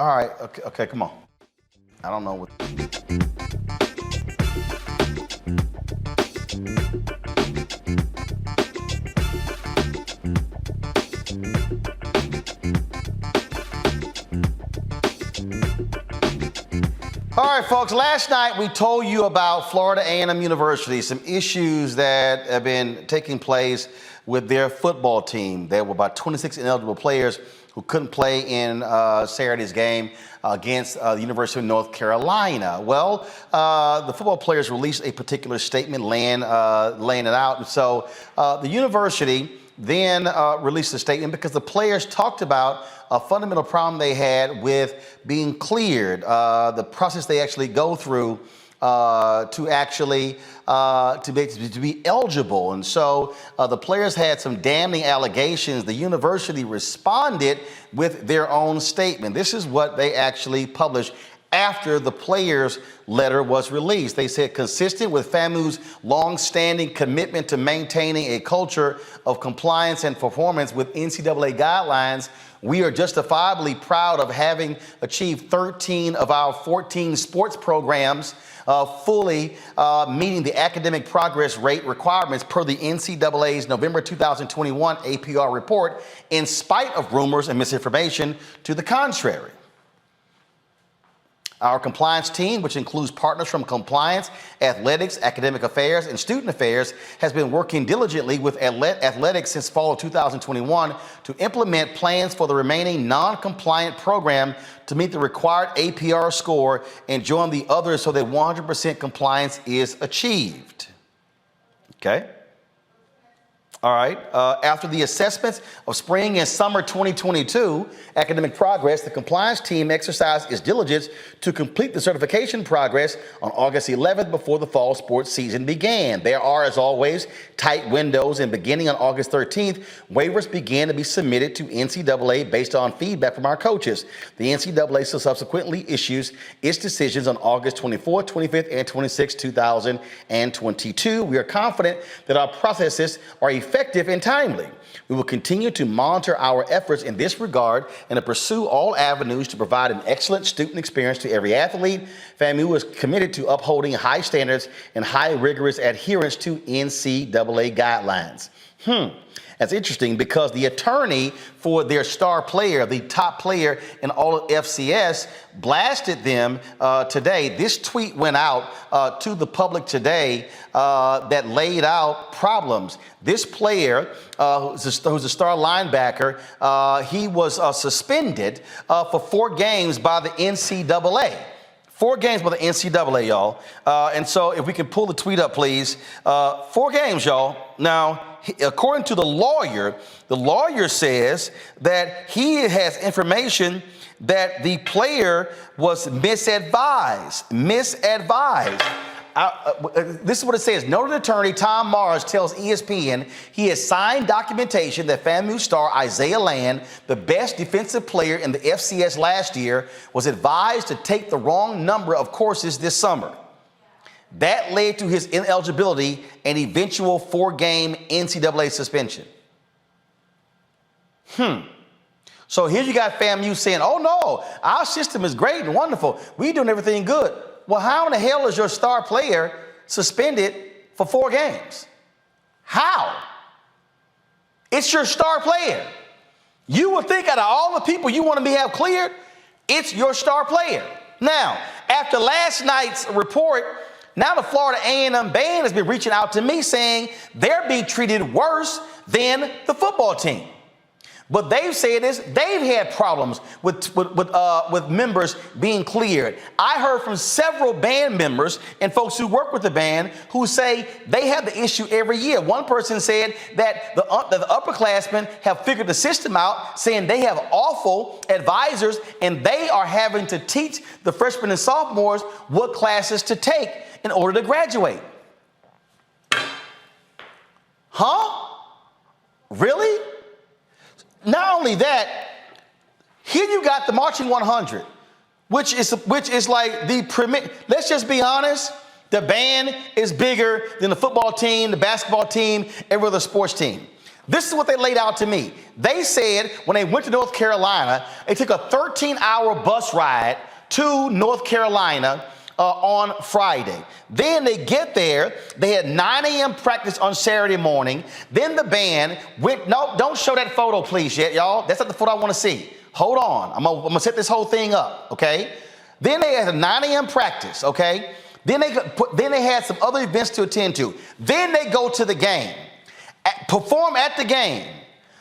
All right, okay, come on. I don't know what. All right, folks, last night we told you about Florida A&M University, some issues that have been taking place with their football team. There were about 26 ineligible players who couldn't play in Saturday's game against the University of North Carolina. Well, the football players released a particular statement laying it out. And so the university then released a statement because the players talked about a fundamental problem they had with being cleared, the process they actually go through to actually to be eligible. And so the players had some damning allegations. The university responded with their own statement. This is what they actually published after the players' letter was released. They said, consistent with FAMU's long-standing commitment to maintaining a culture of compliance and performance with NCAA guidelines, we are justifiably proud of having achieved 13 of our 14 sports programs fully meeting the academic progress rate requirements per the NCAA's November 2021 APR report, in spite of rumors and misinformation to the contrary. Our compliance team, which includes partners from compliance, athletics, academic affairs, and student affairs, has been working diligently with athletics since fall of 2021 to implement plans for the remaining non-compliant program to meet the required APR score and join the others so that 100% compliance is achieved. Okay. All right. After the assessments of spring and summer 2022 academic progress, the compliance team exercised its diligence to complete the certification progress on August 11th before the fall sports season began. There are, as always, tight windows, and beginning on August 13th, waivers began to be submitted to NCAA based on feedback from our coaches. The NCAA subsequently issues its decisions on August 24th, 25th, and 26th, 2022. We are confident that our processes are effective and timely. We will continue to monitor our efforts in this regard and to pursue all avenues to provide an excellent student experience to every athlete. FAMU is committed to upholding high standards and high rigorous adherence to NCAA guidelines. That's interesting because the attorney for their star player, the top player in all of FCS, blasted them today. This tweet went out to the public today that laid out problems. This player, who's a star linebacker, he was suspended for 4 games by the NCAA. 4 games by the NCAA, y'all. And so if we can pull the tweet up, please. 4 games, y'all. Now, according to the lawyer says that he has information that the player was misadvised. This is what it says. Noted attorney Tom Mars tells ESPN he has signed documentation that FAMU star Isaiah Land, the best defensive player in the FCS last year, was advised to take the wrong number of courses this summer. That led to his ineligibility and eventual 4-game NCAA suspension. So here you got FAMU saying, oh no, our system is great and wonderful. We're doing everything good. Well, how in the hell is your star player suspended for 4 games? How? It's your star player. You would think out of all the people you want to have cleared, it's your star player. Now, after last night's report, now the Florida A&M band has been reaching out to me saying they're being treated worse than the football team. But they've said this, they've had problems with members being cleared. I heard from several band members and folks who work with the band who say they have the issue every year. One person said that the upperclassmen have figured the system out, saying they have awful advisors and they are having to teach the freshmen and sophomores what classes to take in order to graduate. Huh? Really? Not only that, here you got the Marching 100, which is like the premier. Let's just be honest. The band is bigger than the football team, the basketball team, every other sports team. This is what they laid out to me. They said when they went to North Carolina, they took a 13-hour bus ride to North Carolina on Friday. Then they get there, they had 9 a.m. practice on Saturday morning. Then the band went, no, don't show that photo please yet, y'all. That's not the photo I want to see. Hold on, I'm gonna set this whole thing up, okay? Then they had a 9 a.m. practice, okay? Then they had some other events to attend to. Then they go to the game, perform at the game,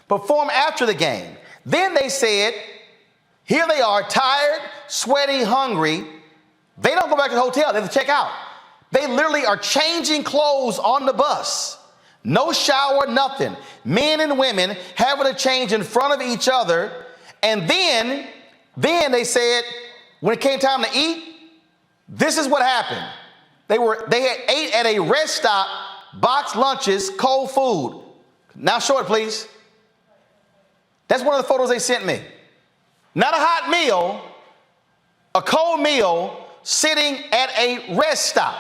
perform after the game. Then they said, here they are, tired, sweaty, hungry. They don't go back to the hotel, they have to check out. They literally are changing clothes on the bus. No shower, nothing. Men and women having to change in front of each other. And then they said, when it came time to eat, this is what happened. They had ate at a rest stop, boxed lunches, cold food. Now show it, please. That's one of the photos they sent me. Not a hot meal, a cold meal, sitting at a rest stop.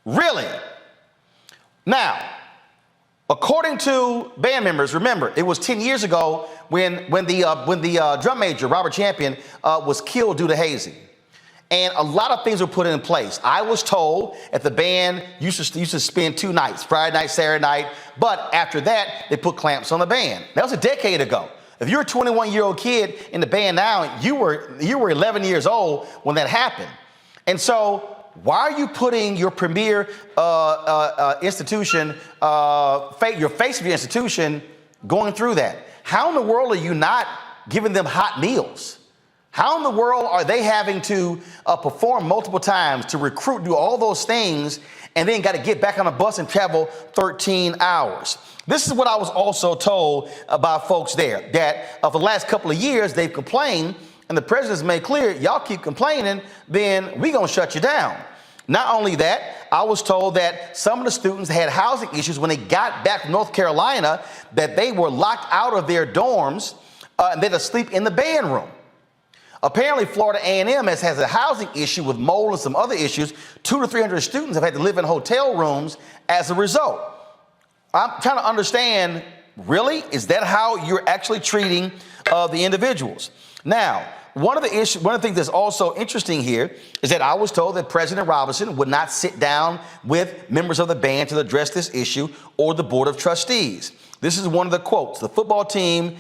Really? Now, according to band members, remember, it was 10 years ago when the drum major, Robert Champion, was killed due to hazing. And a lot of things were put in place. I was told that the band used to spend 2 nights, Friday night, Saturday night, but after that, they put clamps on the band. That was a decade ago. If you're a 21-year-old kid in the band now, you were 11 years old when that happened. And so why are you putting your premier institution, your face of your institution, going through that? How in the world are you not giving them hot meals? How in the world are they having to perform multiple times, to recruit, do all those things, and then got to get back on a bus and travel 13 hours? This is what I was also told about folks there, that for the last couple of years, they've complained, and the president's made clear, y'all keep complaining, then we gonna shut you down. Not only that, I was told that some of the students had housing issues when they got back from North Carolina, that they were locked out of their dorms and they had to sleep in the band room. Apparently, Florida A&M has a housing issue with mold and some other issues. 200 to 300 students have had to live in hotel rooms as a result. I'm trying to understand, really? Is that how you're actually treating the individuals? Now, one of the things that's also interesting here is that I was told that President Robinson would not sit down with members of the band to address this issue or the Board of Trustees. This is one of the quotes. The football team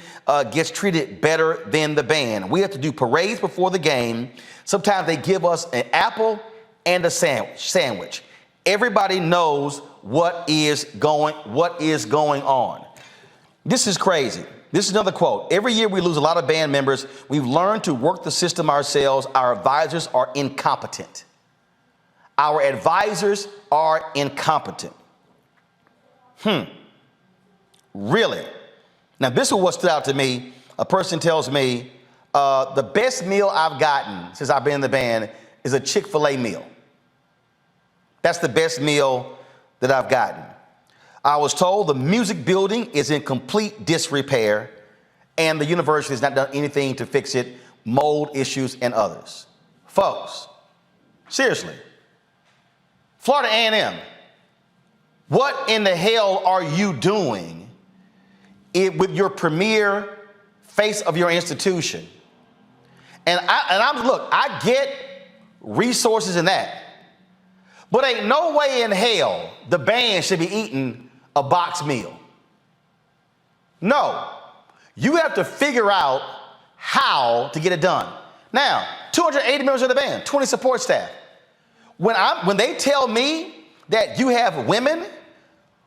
gets treated better than the band. We have to do parades before the game. Sometimes they give us an apple and a sandwich. Everybody knows what is going on. This is crazy. This is another quote. Every year we lose a lot of band members. We've learned to work the system ourselves. Our advisors are incompetent. Our advisors are incompetent. Really? Now, this is what stood out to me. A person tells me, the best meal I've gotten since I've been in the band is a Chick-fil-A meal. That's the best meal that I've gotten. I was told the music building is in complete disrepair and the university has not done anything to fix it, mold issues and others. Folks, seriously, Florida A&M, what in the hell are you doing with your premier face of your institution? And I get resources in that, but ain't no way in hell the band should be eating a box meal. No, you have to figure out how to get it done. Now, 280 members of the band, 20 support staff. When they tell me that you have women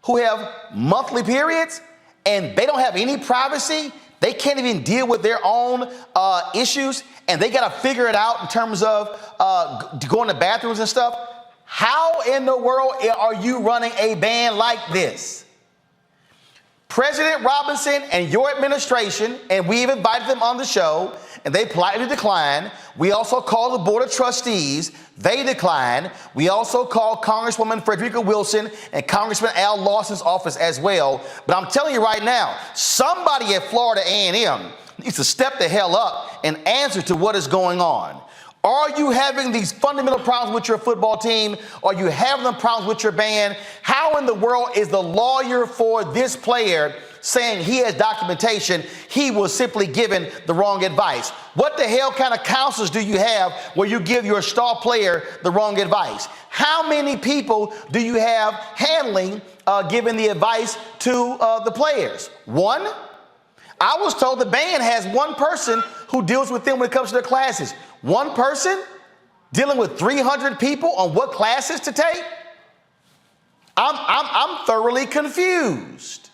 who have monthly periods and they don't have any privacy, they can't even deal with their own issues, and they got to figure it out in terms of going to bathrooms and stuff. How in the world are you running a band like this? President Robinson and your administration, and we've invited them on the show, and they politely declined. We also called the Board of Trustees. They declined. We also called Congresswoman Frederica Wilson and Congressman Al Lawson's office as well. But I'm telling you right now, somebody at Florida A&M needs to step the hell up and answer to what is going on. Are you having these fundamental problems with your football team? Are you having the problems with your band? How in the world is the lawyer for this player saying he has documentation? He was simply given the wrong advice. What the hell kind of counselors do you have where you give your star player the wrong advice? How many people do you have handling giving the advice to the players? One? I was told the band has one person who deals with them when it comes to their classes. One person dealing with 300 people on what classes to take? I'm thoroughly confused.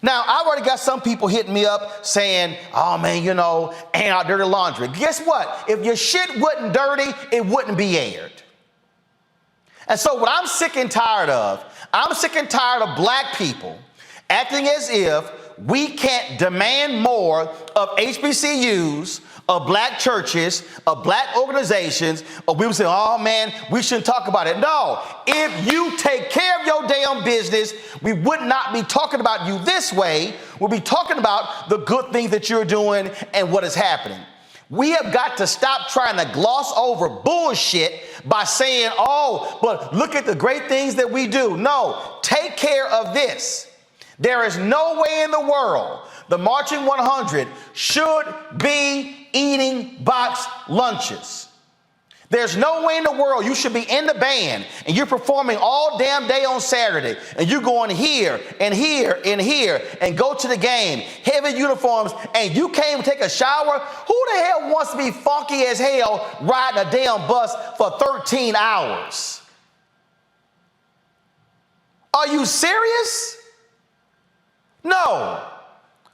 Now, I've already got some people hitting me up saying, oh man, you know, ain't our dirty laundry. Guess what? If your shit wasn't dirty, it wouldn't be aired. And so what I'm sick and tired of black people acting as if we can't demand more of HBCUs, of black churches, of black organizations, or we would say, oh man, we shouldn't talk about it. No, if you take care of your damn business, we would not be talking about you this way. We'll be talking about the good things that you're doing and what is happening. We have got to stop trying to gloss over bullshit by saying, oh, but look at the great things that we do. No, take care of this. There is no way in the world the Marching 100 should be eating box lunches. There's no way in the world you should be in the band and you're performing all damn day on Saturday and you're going here and here and here and go to the game, heavy uniforms, and you can't even take a shower. Who the hell wants to be funky as hell riding a damn bus for 13 hours? Are you serious? No.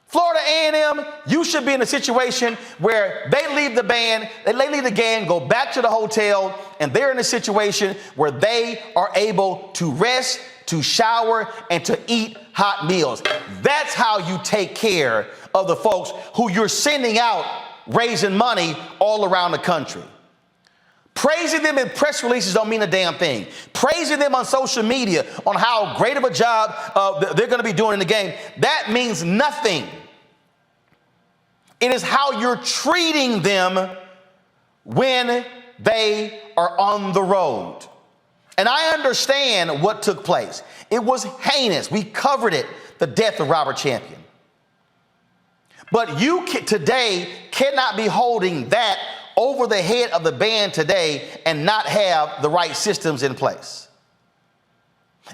Florida A&M, you should be in a situation where they leave the band, they leave the game, go back to the hotel, and they're in a situation where they are able to rest, to shower, and to eat hot meals. That's how you take care of the folks who you're sending out raising money all around the country. Praising them in press releases don't mean a damn thing. Praising them on social media on how great of a job they're going to be doing in the game, that means nothing. It is how you're treating them when they are on the road. And I understand what took place. It was heinous. We covered it, the death of Robert Champion. But you today cannot be holding that over the head of the band today and not have the right systems in place.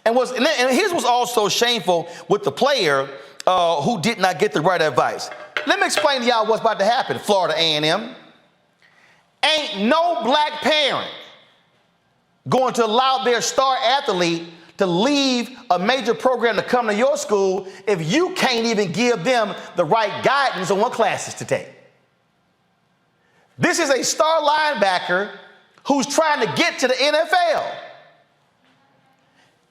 And here's what's also shameful with the player who did not get the right advice. Let me explain to y'all what's about to happen, Florida A&M. Ain't no black parent going to allow their star athlete to leave a major program to come to your school if you can't even give them the right guidance on what classes to take. This is a star linebacker who's trying to get to the NFL.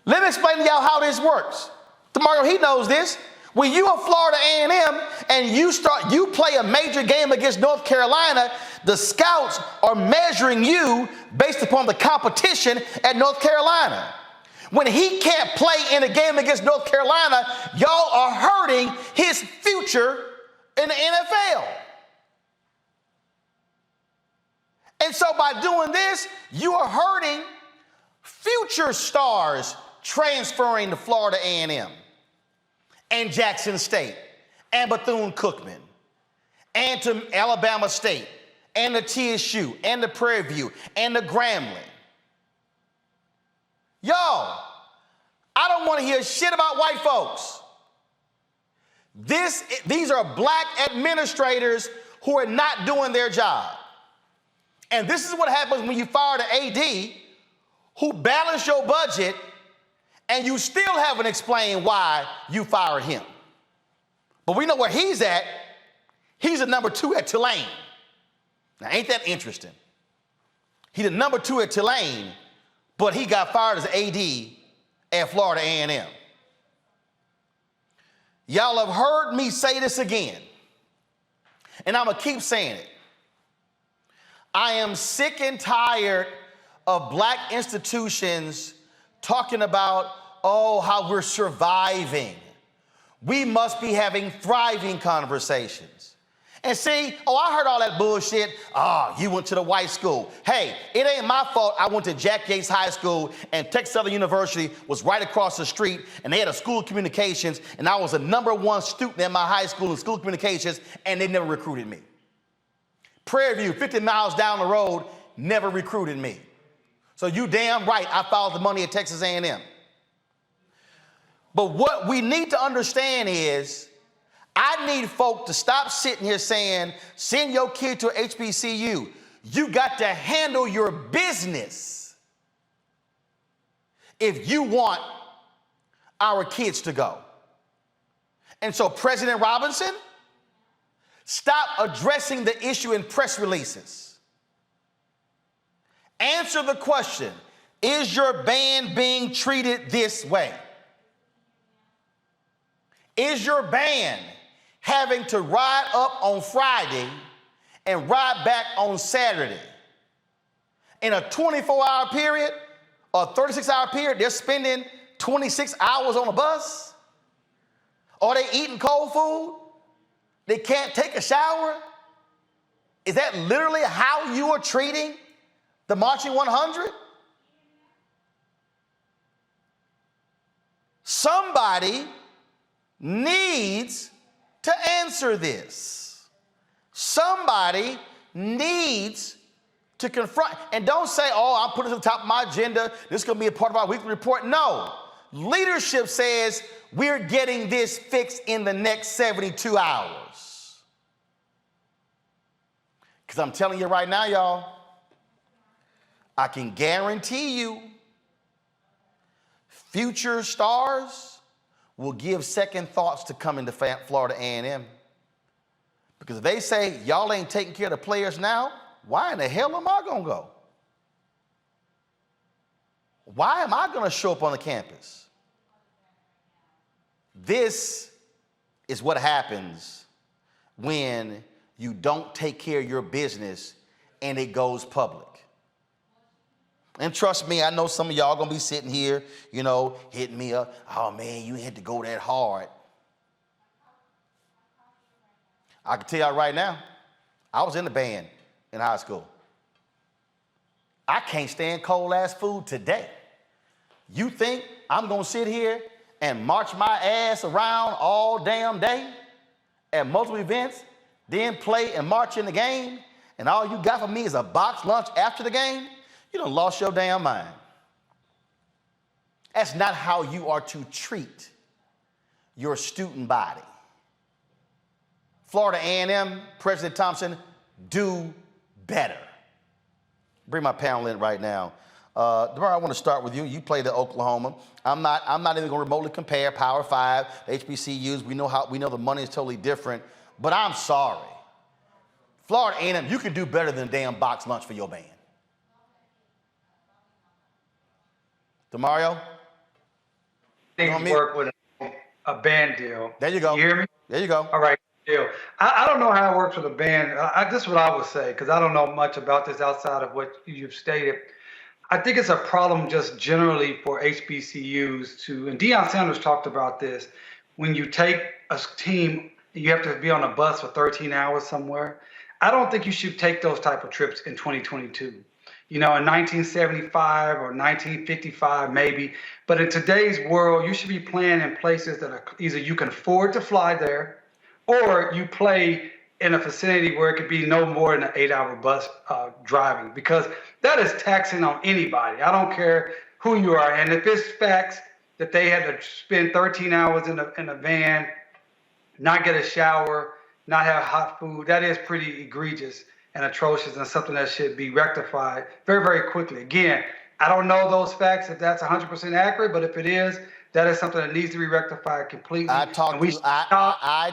Let me explain to y'all how this works. DeMario, he knows this. When you are Florida A&M and you play a major game against North Carolina, the scouts are measuring you based upon the competition at North Carolina. When he can't play in a game against North Carolina, y'all are hurting his future in the NFL. And so by doing this, you are hurting future stars transferring to Florida A&M and Jackson State and Bethune-Cookman and to Alabama State and the TSU and the Prairie View and the Grambling. Y'all, I don't want to hear shit about white folks. These are black administrators who are not doing their job. And this is what happens when you fire the AD who balanced your budget and you still haven't explained why you fired him. But we know where he's at. He's a number 2 at Tulane. Now, ain't that interesting? He's a number 2 at Tulane, but he got fired as AD at Florida A&M. Y'all have heard me say this again, and I'm going to keep saying it. I am sick and tired of black institutions talking about, oh, how we're surviving. We must be having thriving conversations. And see, oh, I heard all that bullshit. You went to the white school. Hey, it ain't my fault I went to Jack Yates High School and Texas Southern University was right across the street and they had a school of communications and I was a #1 student in my high school in school of communications and they never recruited me. Prairie View, 50 miles down the road, never recruited me. So you damn right I followed the money at Texas A&M. But what we need to understand is I need folk to stop sitting here saying, send your kid to HBCU. You got to handle your business if you want our kids to go. And so President Robinson, stop addressing the issue in press releases. Answer the question, is your band being treated this way? Is your band having to ride up on Friday and ride back on Saturday? In a 24-hour period or 36-hour period, they're spending 26 hours on a bus? Are they eating cold food? They can't take a shower? Is that literally how you are treating the Marching 100? Somebody needs to answer this. Somebody needs to confront, and don't say, oh, I'm putting it to the top of my agenda, this is going to be a part of our weekly report. No, leadership says we're getting this fixed in the next 72 hours. Because I'm telling you right now, y'all, I can guarantee you future stars will give second thoughts to coming to Florida A&M. Because if they say, y'all ain't taking care of the players now, why in the hell am I going to go? Why am I going to show up on the campus? This is what happens when you don't take care of your business and it goes public. And trust me, I know some of y'all gonna be sitting here, hitting me up. Oh man, you had to go that hard. I can tell y'all right now, I was in the band in high school. I can't stand cold ass food today. You think I'm gonna sit here and march my ass around all damn day at multiple events, then play and march in the game, and all you got for me is a box lunch after the game? You done lost your damn mind. That's not how you are to treat your student body. Florida A&M, President Thompson, do better. Bring my panel in right now. DeMar, I want to start with you. You played at Oklahoma. I'm not even going to remotely compare Power 5, HBCUs. We know the money is totally different, but I'm sorry. Florida A&M, you can do better than a damn box lunch for your band. DeMario? Things work with a band deal. There you go. You hear me? There you go. All right, deal. I don't know how it works with a band. This is what I would say, because I don't know much about this outside of what you've stated. I think it's a problem just generally for HBCUs to, and Deion Sanders talked about this, when you take a team, you have to be on a bus for 13 hours somewhere. I don't think you should take those type of trips in 2022. In 1975 or 1955, maybe. But in today's world, you should be playing in places that are either you can afford to fly there, or you play in a vicinity where it could be no more than an 8-hour bus driving, because that is taxing on anybody. I don't care who you are. And if it's facts that they had to spend 13 hours in a van, not get a shower, not have hot food, that is pretty egregious and atrocious, and something that should be rectified very, very quickly. Again, I don't know those facts, if that's 100% accurate, but if it is, that is something that needs to be rectified completely. I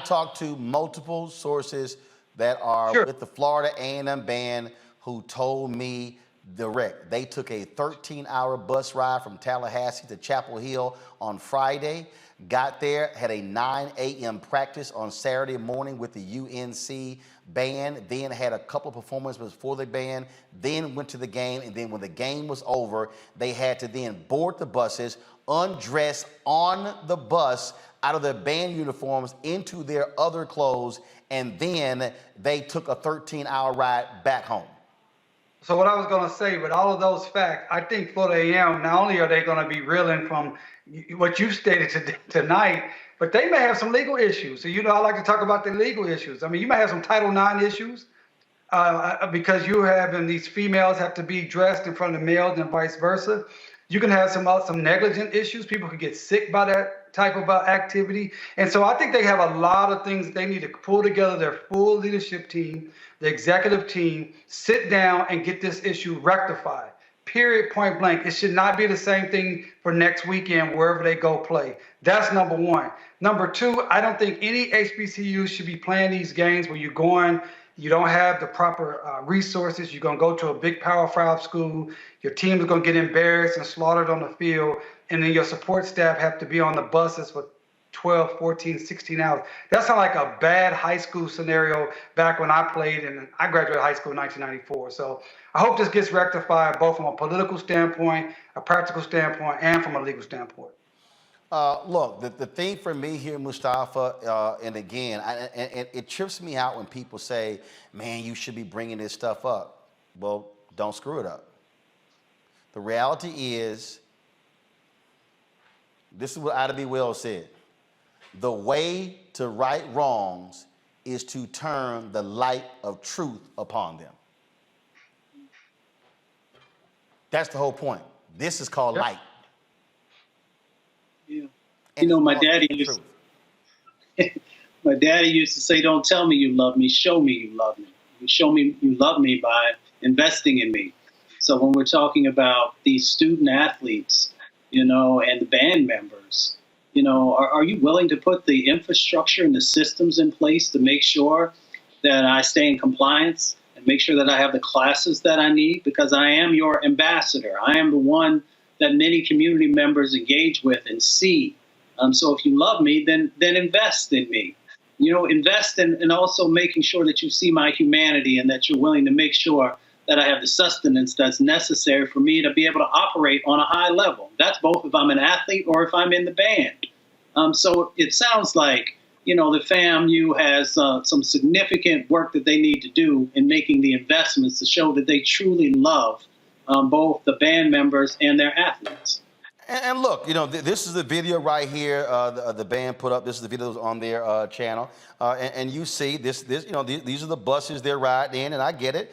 talked to multiple sources that are with the Florida A&M band who told me direct. They took a 13-hour bus ride from Tallahassee to Chapel Hill on Friday, got there, had a 9 a.m. practice on Saturday morning with the UNC band, then had a couple of performances for the band, then went to the game, and then when the game was over, they had to then board the buses undressed on the bus out of their band uniforms into their other clothes, and then they took a 13-hour ride back home. So what I was going to say, with all of those facts, I think Florida A&M, not only are they going to be reeling from what you stated tonight, but they may have some legal issues. So, I like to talk about the legal issues. I mean, you may have some Title IX issues because you having these females have to be dressed in front of males and vice versa. You can have some negligent issues. People could get sick by that type of activity. And so I think they have a lot of things that they need to pull together their full leadership team, the executive team, sit down and get this issue rectified. Period, point blank. It should not be the same thing for next weekend wherever they go play. That's number one. Number two, I don't think any HBCU should be playing these games where you're going, you don't have the proper resources. You're going to go to a big Power 5 school. Your team is going to get embarrassed and slaughtered on the field. And then your support staff have to be on the buses for 12, 14, 16 hours. That sounds like a bad high school scenario back when I played, and I graduated high school in 1994. So I hope this gets rectified both from a political standpoint, a practical standpoint, and from a legal standpoint. Look, the thing for me here, Mustafa, and again, it trips me out when people say, man, you should be bringing this stuff up. Well, don't screw it up. The reality is, this is what Ida B. Wells said. The way to right wrongs is to turn the light of truth upon them. That's the whole point. This is called light. Yeah. My daddy used to say, don't tell me you love me, show me you love me. You show me you love me by investing in me. So when we're talking about these student athletes, and the band members, are you willing to put the infrastructure and the systems in place to make sure that I stay in compliance and make sure that I have the classes that I need? Because I am your ambassador. I am the one that many community members engage with and see. So if you love me, then invest in me. Invest in also making sure that you see my humanity and that you're willing to make sure that I have the sustenance that's necessary for me to be able to operate on a high level. That's both if I'm an athlete or if I'm in the band. So it sounds like, the FAMU has some significant work that they need to do in making the investments to show that they truly love both the band members and their athletes. And look, this is the video right here. The band put up. This is the videos on their channel, and you see this. These are the buses they're riding in, and I get it.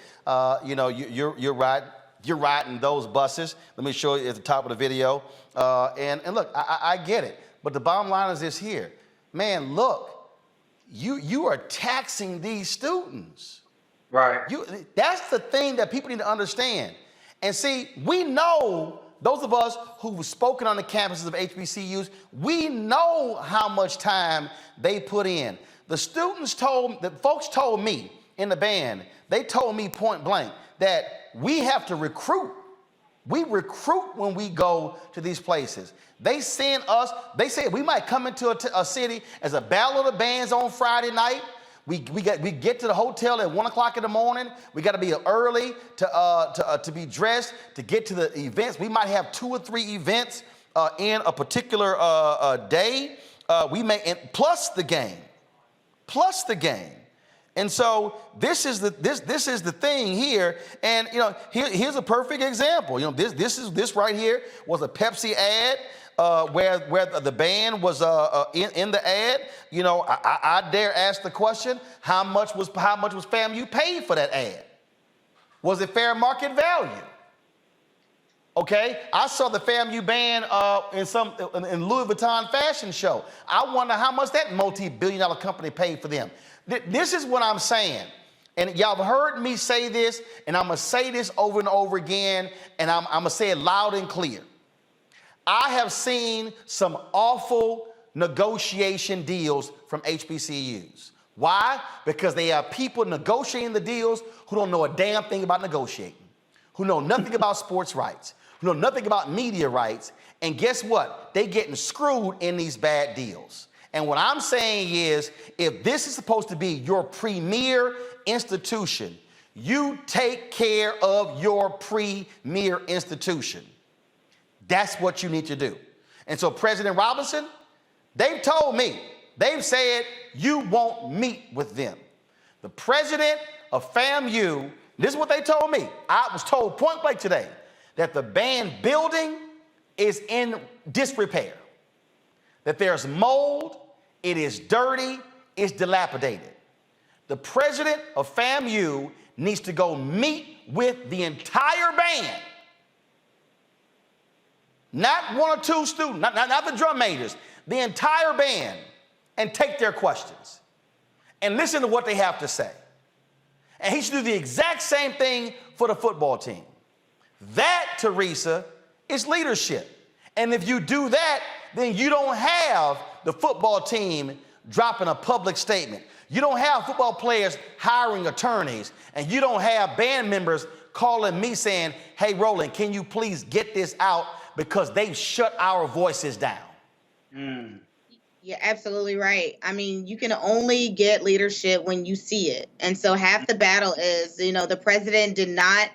You're riding those buses. Let me show you at the top of the video. And look, I get it. But the bottom line is this here, man. Look, you are taxing these students. Right. That's the thing that people need to understand. And see, we know. Those of us who've spoken on the campuses of HBCUs, we know how much time they put in. The folks told me in the band, they told me point blank that we have to recruit. We recruit when we go to these places. They send us, they say we might come into a city as a battle of the bands on Friday night. We get to the hotel at 1 o'clock in the morning. We got to be early to be dressed to get to the events. We might have 2 or 3 events in a particular day. Plus the game. And so this is the thing here. And here's a perfect example. This right here was a Pepsi ad. Where the band was in the ad. I dare ask the question: how much was FAMU paid for that ad? Was it fair market value? Okay, I saw the FAMU band in Louis Vuitton fashion show. I wonder how much that multi-billion-dollar company paid for them. This is what I'm saying. And y'all have heard me say this, and I'm gonna say this over and over again, and I'm gonna say it loud and clear. I have seen some awful negotiation deals from HBCUs. Why? Because they have people negotiating the deals who don't know a damn thing about negotiating, who know nothing about sports rights, who know nothing about media rights, and guess what? They getting screwed in these bad deals. And what I'm saying is, if this is supposed to be your premier institution, you take care of your premier institution. That's what you need to do. And so President Robinson, they've told me, they've said you won't meet with them. The president of FAMU, this is what they told me. I was told point blank today that the band building is in disrepair, that there's mold, it is dirty, it's dilapidated. The president of FAMU needs to go meet with the entire band, not one or two students, not the drum majors, the entire band, and take their questions and listen to what they have to say. And he should do the exact same thing for the football team. That, Teresa, is leadership. And if you do that, then you don't have the football team dropping a public statement. You don't have football players hiring attorneys, and you don't have band members calling me saying, hey, Roland, can you please get this out because they've shut our voices down. You're absolutely right. I mean, you can only get leadership when you see it. And so half the battle is, the president did not,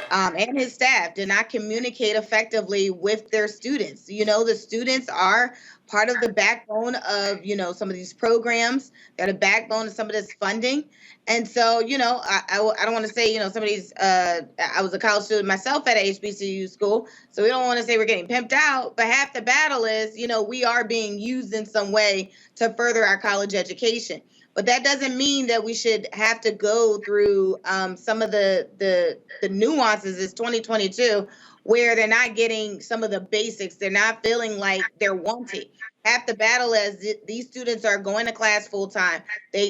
and his staff did not communicate effectively with their students. The students are part of the backbone of, some of these programs. They're the backbone of some of this funding. And so, I don't want to say, some of these, I was a college student myself at a HBCU school, so we don't want to say we're getting pimped out, but half the battle is, we are being used in some way to further our college education. But that doesn't mean that we should have to go through some of the nuances. It's 2022, where they're not getting some of the basics. They're not feeling like they're wanted. Half the battle is these students are going to class full time.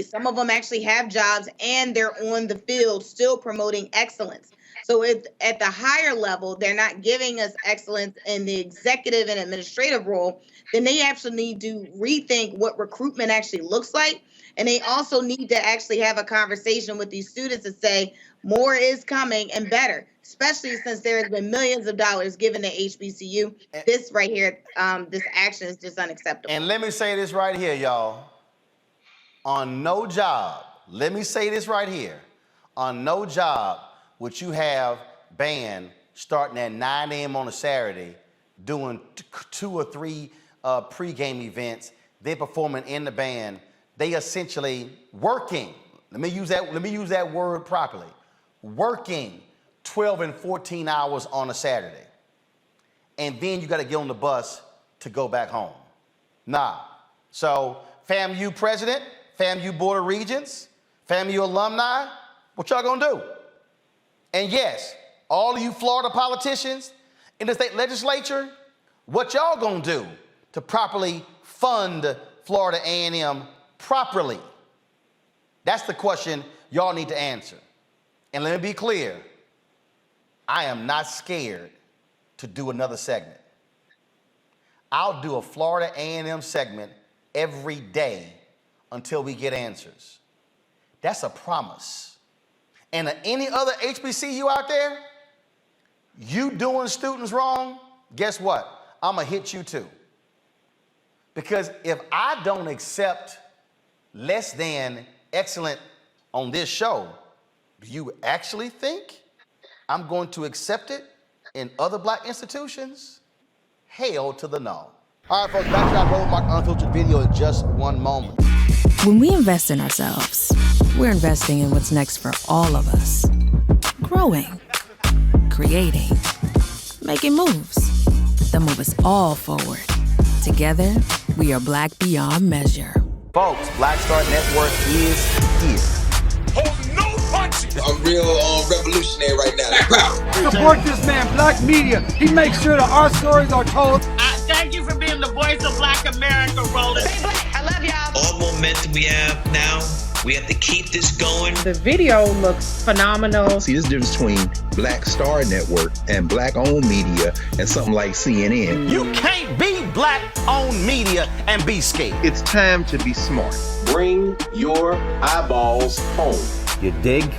Some of them actually have jobs and they're on the field still promoting excellence. So if at the higher level, they're not giving us excellence in the executive and administrative role, then they actually need to rethink what recruitment actually looks like. And they also need to actually have a conversation with these students and say, more is coming and better, especially since there has been millions of dollars given to HBCU. This right here, this action is just unacceptable. And let me say this right here, y'all. On no job, let me say this right here. On no job would you have band starting at 9 a.m. on a Saturday, doing 2 or 3 pregame events, they're performing in the band. They essentially working. Let me use that word properly. Working 12 and 14 hours on a Saturday. And then you got to get on the bus to go back home. Nah. So FAMU president, FAMU board of regents, FAMU alumni, what y'all gonna do? And yes, all of you Florida politicians in the state legislature, what y'all gonna do to properly fund Florida A&M properly? That's the question y'all need to answer. And let me be clear, I am not scared to do another segment. I'll do a Florida A&M segment every day until we get answers. That's a promise. And any other HBCU out there, you doing students wrong, guess what? I'm gonna hit you too. Because if I don't accept less than excellent on this show, do you actually think I'm going to accept it in other black institutions? Hell to the no. All right, folks, back to our Roland Martin Unfiltered video in just one moment. When we invest in ourselves, we're investing in what's next for all of us. Growing, creating, making moves that move us all forward. Together, we are Black beyond measure. Folks, Black Star Network is here. Hold no punches. I'm real revolutionary right now. Support this man, Black Media. He makes sure that our stories are told. Thank you for being the voice of Black America, Roland. Stay black. I love y'all. All momentum we have now, we have to keep this going. The video looks phenomenal. See, there's a difference between Black Star Network and Black-owned media and something like CNN. You can't be Black-owned media and be scared. It's time to be smart. Bring your eyeballs home. You dig?